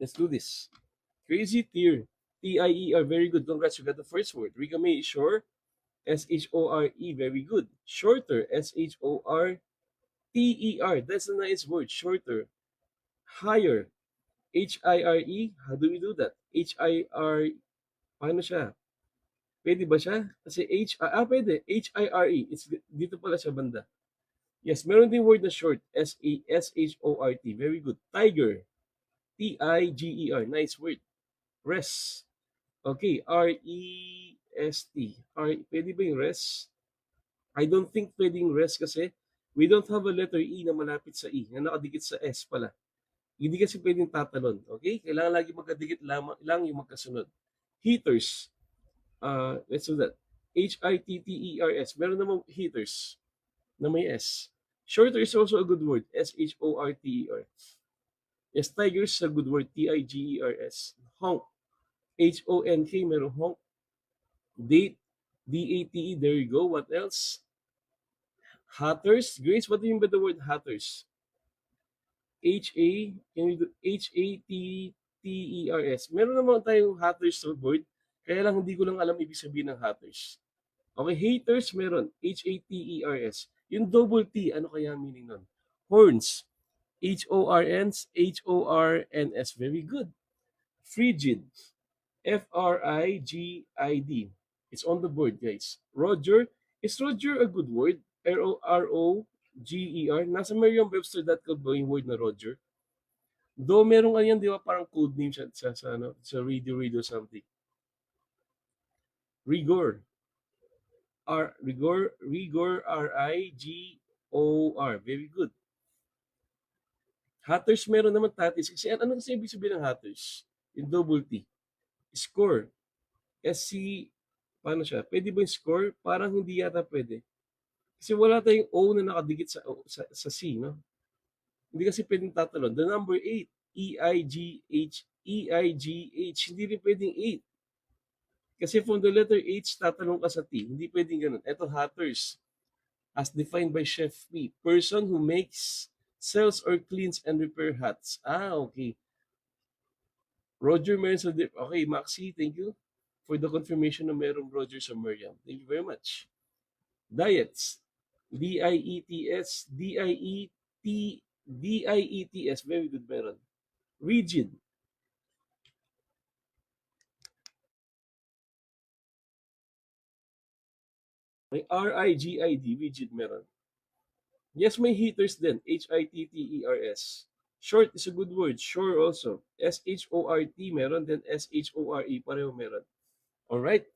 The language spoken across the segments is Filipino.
Let's do this. Crazy Tier. T-I-E-R. Very good. Congrats. You got the first word. Rigame. Shore. S-H-O-R-E. Very good. Shorter. S-H-O-R-T-E-R. That's a nice word. Shorter. Higher. H-I-R-E. How do we do that? H-I-R. Paano siya? Pwede ba siya? Kasi pwede. H-I-R-E. It's dito pala siya banda. Yes, meron din word na short. S-H-O-R-T. Very good. Tiger. T-I-G-E-R. Nice word. Rest. Okay, R-E-S-T. Pwede ba yung rest? I don't think pwedeng rest kasi we don't have a letter E na malapit sa E, na nakadikit sa S pala. Hindi kasi pwedeng tatalon. Okay? Kailangan lagi magkadikit lang yung magkasunod. Heaters. Let's do that. H-I-T-T-E-R-S. Meron namang heaters na may S. Shorter is also a good word. S-H-O-R-T-E-R. Yes, tigers is a good word. T-I-G-E-R-S. Honk. H-O-N-K. Meron honk. Date. D-A-T-E. There you go. What else? Hatters. Grace, what do you mean by the word hatters? H-A. Can we do H-A-T-T-E-R-S? Meron naman tayong hatters sa board. Kaya lang hindi ko lang alam ibig sabihin ng hatters. Okay, haters meron. H-A-T-E-R-S. Yung double T, ano kaya meaning nun? Horns. H-O-R-N-S. H-O-R-N-S. Very good. Frigid. F-R-I-G-I-D. It's on the board, guys. Roger. Is Roger a good word? R-O-R-O-G-E-R. Nasa Merriam-Webster.com ba yung word na Roger? Though meron ganyan, di ba, parang code name siya sa radio something. Rigor. Rigor, R-I-G-O-R. Very good. Hatters, meron naman tatis. Kasi ano kasi ibig sabihin ng hatters? Yung double T. Score. S-C, paano siya? Pwede ba yung score? Parang hindi yata pwede. Kasi wala tayong O na nakadikit sa C, no? Hindi kasi pwedeng tatalon. The number 8, E-I-G-H, E-I-G-H, hindi rin pwedeng 8. Kasi from the letter H, tatalong ka sa T. Hindi pwedeng ganun. Ito, hatters. As defined by Chef P. Person who makes, sells, or cleans and repair hats. Okay. Roger meron sa... Okay, Maxi, thank you for the confirmation na merong Roger sa Miriam. Thank you very much. Diets. D-I-E-T-S. D-I-E-T. D-I-E-T-S. Very good, meron. Rigid. May R-I-G-I-D. Rigid meron. Yes, may heaters din. H-I-T-T-E-R-S. Short is a good word. Sure also. S-H-O-R-T meron, then S-H-O-R-E. Pareho meron. Alright.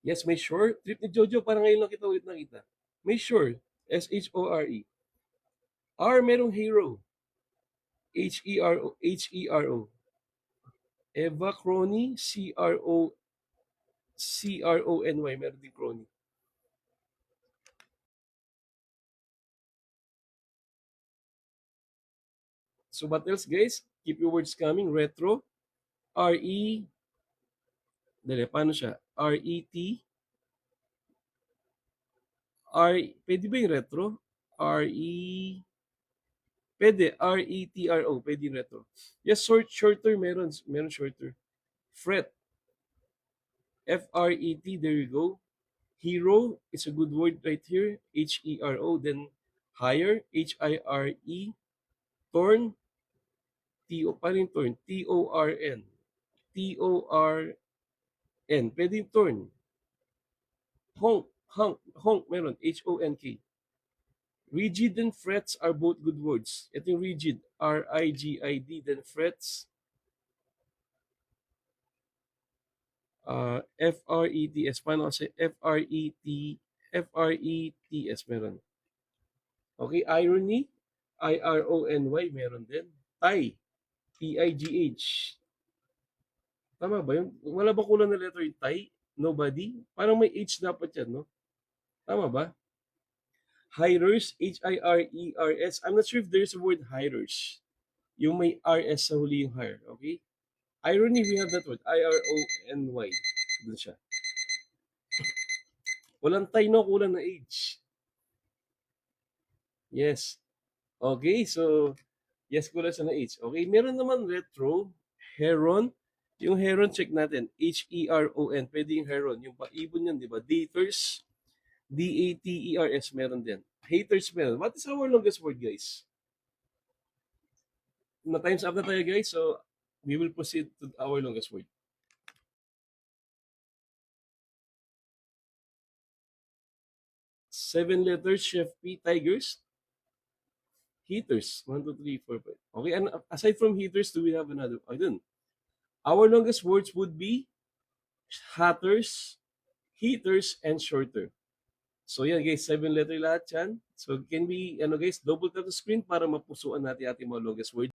Yes, may sure. Trip ni Jojo, parang ngayon lang kita ulit nakita. May sure. S-H-O-R-E. R, merong hero. H-E-R-O. H-E-R-O. Eva Crony. C-R-O. C-R-O-N-Y. Meron din Crony. So what else, guys? Keep your words coming. Retro. R-E. Dali, paano siya? R-E-T. Pwede ba yung retro? R-E. Pwede. R-E-T-R-O. Pwede yung retro. Yes, shorter meron. Meron shorter. Fret. F-R-E-T. There you go. Hero. It's a good word right here. H-E-R-O. Then higher. H-I-R-E. Torn. T-O. Paano yung torn? T-O-R-N. T-O-R-N. Pwede yung torn. Honk. Honk. Meron. H-O-N-K. Rigid and frets are both good words. Ito yung rigid. R-I-G-I-D. Then frets. F-R-E-T-S. Paano kasi? F-R-E-T. F-R-E-T-S meron. Okay, irony. I-R-O-N-Y meron din. Tie. T-I-G-H. Tama ba yun? Wala ba kulang na letter yung tie? Nobody? Parang may H dapat yan, no? Tama ba? Hirers. H-I-R-E-R-S. I'm not sure if there's a word hirers. Yung may R-S sa huli yung hire. Okay? Irony, we have that word. I-R-O-N-Y. Doon siya. Walang tie, no? Kulang na H. Yes. Okay, so Yes, kulang siya ng H. Okay, meron naman retro, heron. Yung heron, check natin. Heron. Pwede yung heron. Yung paibon yun, di ba? Daters, Daters, meron din. Haters meron. What is our longest word, guys? Na time's up na tayo, guys. So, we will proceed to our longest word. 7 letters, Chef P, tigers, heaters. 1, 2, 3, 4, 5. Okay, and aside from heaters, do we have another? I don't. Our longest words would be hatters, heaters, and shorter. So yan guys, 7 letter lahat yan. So can we, ano guys, double tap the screen para mapusuan natin ating mga longest word.